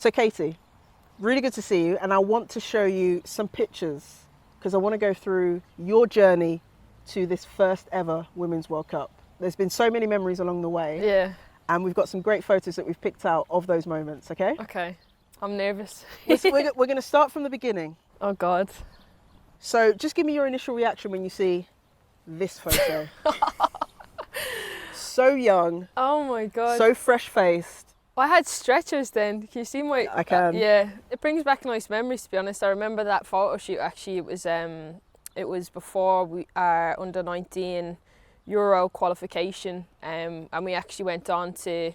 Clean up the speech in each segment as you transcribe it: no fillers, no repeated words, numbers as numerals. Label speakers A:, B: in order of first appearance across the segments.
A: So Katie, really good to see you, and I want to show you some pictures because I want to go through your journey to this first ever Women's World Cup. There's been so many memories along the way.
B: Yeah.
A: And we've got some great photos that we've picked out of those moments, okay?
B: Okay. I'm nervous.
A: We're going to start from the beginning.
B: Oh God.
A: So just give me your initial reaction when you see this photo. So young.
B: Oh my God.
A: So fresh-faced.
B: I had stretchers then. Can you see my...
A: I can.
B: Yeah. It brings back nice memories, to be honest. I remember that photo shoot, actually. It was before our under-19 Euro qualification, and we actually went on to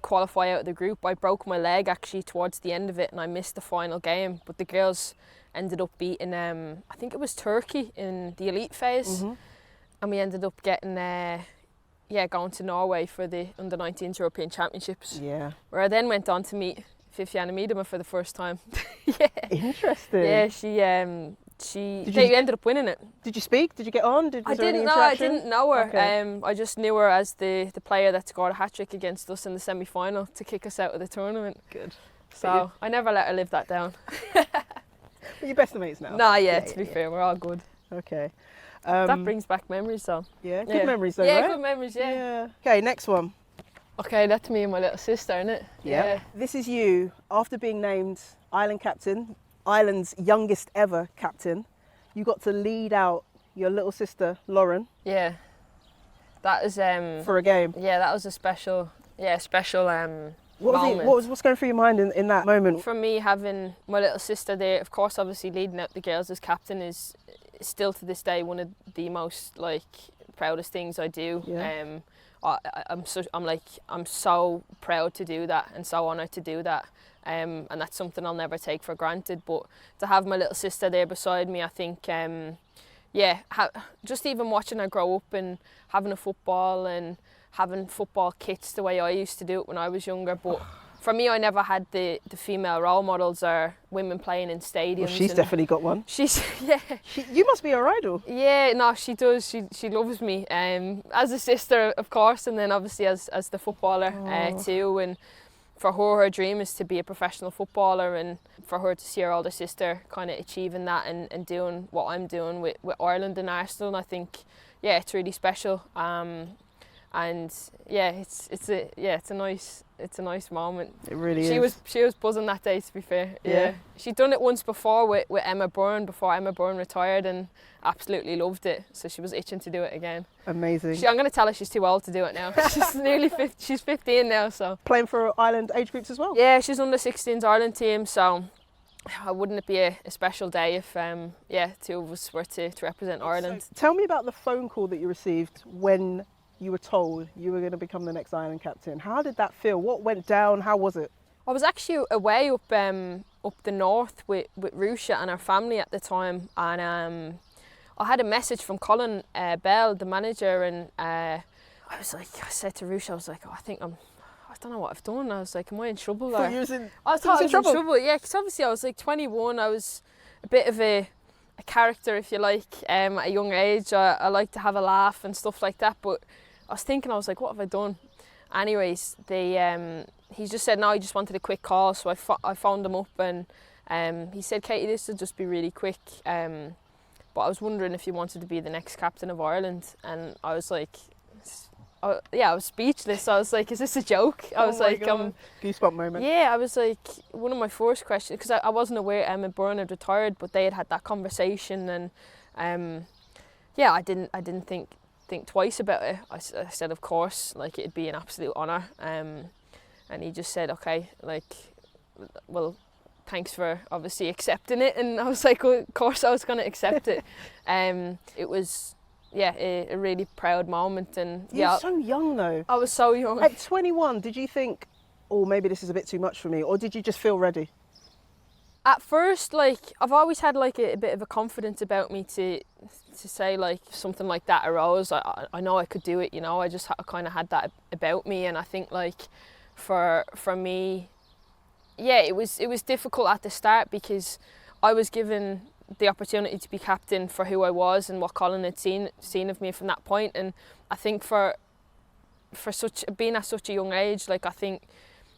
B: qualify out of the group. I broke my leg, actually, towards the end of it, and I missed the final game. But the girls ended up beating, I think it was Turkey in the elite phase. Mm-hmm. And we ended up getting... going to Norway for the under-19s European Championships. Yeah. Where I then went on to meet Vivianne Miedema for the first time. Yeah.
A: Interesting.
B: Yeah, they ended up winning it.
A: Did you speak? Did you get on?
B: I didn't know her. Okay. I just knew her as the player that scored a hat-trick against us in the semi-final to kick us out of the tournament.
A: Good.
B: So I never let her live that down.
A: But you're best of mates now?
B: To be fair, we're all good.
A: Okay.
B: That brings back memories though.
A: Yeah, good memories though,
B: right?
A: Yeah,
B: good memories, yeah.
A: Okay, next one.
B: Okay, that's me and my little sister, isn't it?
A: Yeah. This is you, after being named Ireland captain, Ireland's youngest ever captain. You got to lead out your little sister, Lauren.
B: Yeah. That is...
A: for a game.
B: Yeah, that was a special moment.
A: What's going through your mind in that moment?
B: For me, having my little sister there, of course, obviously leading out the girls as captain is still to this day one of the most proudest things I do. Yeah. I'm so proud to do that and so honoured to do that. And that's something I'll never take for granted. But to have my little sister there beside me, I think, just even watching her grow up and having a football and having football kits the way I used to do it when I was younger. But for me, I never had the female role models or women playing in stadiums. Well,
A: she's definitely got one. You must be her idol.
B: Yeah, no, she does. She loves me as a sister, of course, and then obviously as the footballer too. And for her dream is to be a professional footballer, and for her to see her older sister kind of achieving that and doing what I'm doing with Ireland and Arsenal, I think, it's really special. And it's a nice moment.
A: It really is.
B: She was buzzing that day, to be fair. Yeah. She'd done it once before with Emma Byrne before Emma Byrne retired and absolutely loved it. So she was itching to do it again.
A: Amazing.
B: I'm going to tell her she's too old to do it now. She's nearly 50. She's 15 now, so.
A: Playing for Ireland age groups as well?
B: Yeah, she's under 16s Ireland team, so wouldn't it be a special day if two of us were to represent Ireland.
A: So, tell me about the phone call that you received when you were told you were going to become the next Ireland captain. How did that feel? What went down? How was it?
B: I was actually away up the north with Rusha and her family at the time, and I had a message from Colin Bell, the manager, and I said to Rusha, I was like, I don't know what I've done. I was like, am I in trouble?
A: I thought I was
B: in trouble. Yeah, because obviously I was 21. I was a bit of a character, if you like, at a young age. I like to have a laugh and stuff like that, but I was thinking, I was like, what have I done? Anyways, he just said, no, he just wanted a quick call. So I phoned him up and he said, Katie, this will just be really quick. But I was wondering if you wanted to be the next captain of Ireland. And I was like, I was speechless. I was like, is this a joke? I was like,
A: goosebump moment.
B: Yeah, I was like, one of my first questions, because I wasn't aware Emma Byrne had retired, but they had that conversation. And I didn't think twice about it. I said, of course, it'd be an absolute honour. And he just said, okay, well, thanks for obviously accepting it. And I was like, well, of course I was going to accept it. It was, a really proud moment. And
A: you were so young though.
B: I was so young.
A: At 21, did you think, oh, maybe this is a bit too much for me? Or did you just feel ready?
B: At first, I've always had a bit of a confidence about me to say if something like that arose, I know I could do it, I just kind of had that about me. And I think for me, it was difficult at the start because I was given the opportunity to be captain for who I was and what Colin had seen of me from that point. And I think for being at such a young age, I think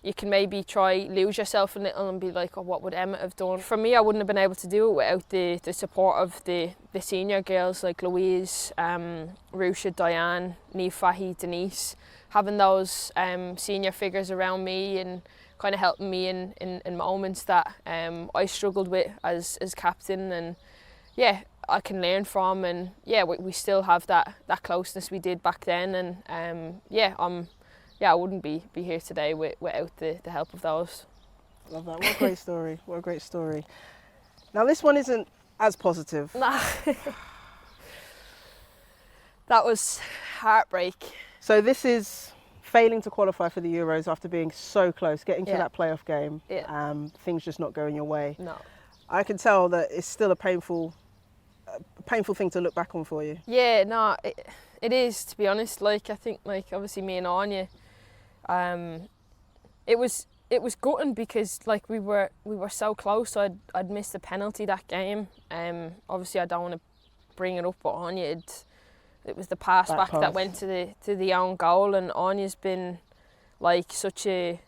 B: you can maybe try lose yourself a little and be like, oh, what would Emma have done? For me, I wouldn't have been able to do it without the support of the senior girls like Louise, Rusha, Diane, Niamh Fahey, Denise. Having those senior figures around me and kind of helping me in moments that I struggled with as captain, and yeah, I can learn from, and yeah, we still have that closeness we did back then, and I wouldn't be here today without the help of those.
A: Love that. What a great story. What a great story. Now this one isn't as positive.
B: Nah. That was heartbreak.
A: So this is failing to qualify for the Euros after being so close, getting to
B: Yeah.
A: that playoff game,
B: Yeah.
A: things just not going your way.
B: No.
A: I can tell that it's still a painful thing to look back on for you.
B: Yeah, no, it is, to be honest. Like, I think, like, obviously me and Anya, it was gutting because like we were so close. I'd missed a penalty that game. Obviously I don't want to bring it up, but Anya, it was the pass back that went to the own goal, and Anya's been like such a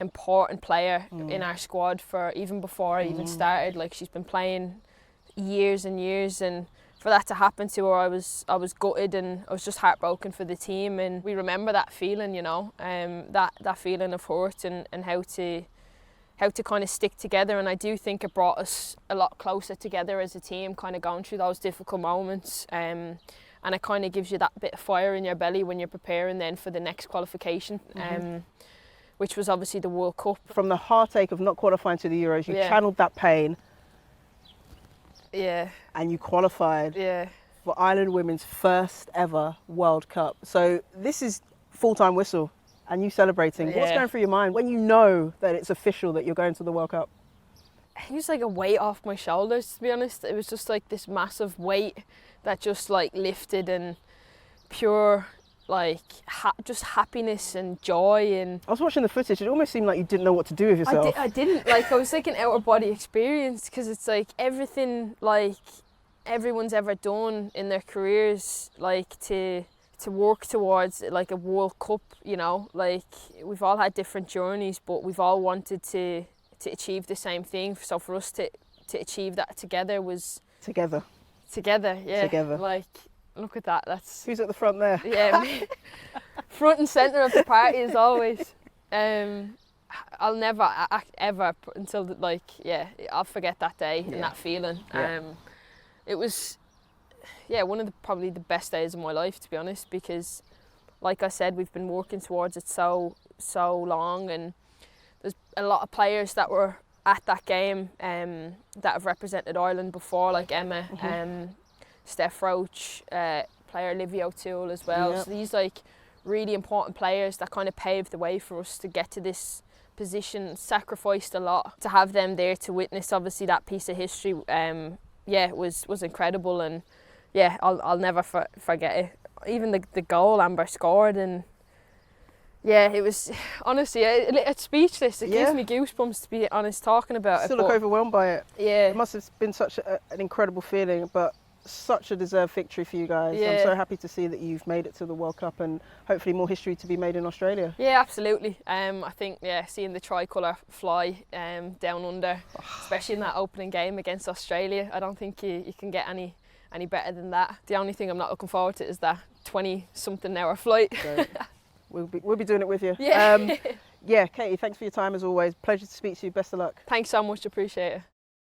B: important player in our squad for even before I even started. Like, she's been playing years and years, and for that to happen to her, I was gutted, and I was just heartbroken for the team. And we remember that feeling, you know, that feeling of hurt, and how to kind of stick together. And I do think it brought us a lot closer together as a team, kind of going through those difficult moments. And it kind of gives you that bit of fire in your belly when you're preparing then for the next qualification, which was obviously the World Cup.
A: From the heartache of not qualifying to the Euros, you channeled that pain.
B: Yeah.
A: And you qualified for Ireland Women's first ever World Cup. So this is full-time whistle and you celebrating.
B: Yeah.
A: What's going through your mind when you know that it's official that you're going to the World Cup?
B: It was like a weight off my shoulders, to be honest. It was just like this massive weight that just like lifted, and pure like just happiness and joy. And
A: I was watching the footage, it almost seemed like you didn't know what to do with yourself.
B: I didn't, like, I was like an outer body experience, because it's like everything like everyone's ever done in their careers, like to work towards like a World Cup, you know, like we've all had different journeys, but we've all wanted to achieve the same thing. So for us to achieve that together was
A: Together,
B: yeah.
A: Together.
B: Like, look at that. That's
A: who's at the front there?
B: yeah, me. Front and centre of the party as always. I'll never ever until like I'll forget that day and that feeling. It was one of probably the best days of my life, to be honest, because like I said, we've been working towards it so long, and there's a lot of players that were at that game that have represented Ireland before, like Emma, Steph Roach, player Olivia O'Toole as well.
A: Yep.
B: So these like really important players that kind of paved the way for us to get to this position, sacrificed a lot to have them there to witness obviously that piece of history. Was incredible, and I'll never forget it. Even the goal Amber scored, and it was honestly it's speechless. It gives me goosebumps, to be honest, talking about it.
A: Still look overwhelmed by it.
B: Yeah,
A: it must have been such an incredible feeling, but such a deserved victory for you guys. I'm so happy to see that you've made it to the World Cup, and hopefully more history to be made in Australia.
B: Yeah, absolutely. I think seeing the tricolour fly down under, especially in that opening game against Australia, I don't think you can get any better than that. The only thing I'm not looking forward to is that 20-something hour flight.
A: So we'll be doing it with you.
B: Yeah.
A: Katie, thanks for your time as always. Pleasure to speak to you. Best of luck.
B: Thanks so much, appreciate it.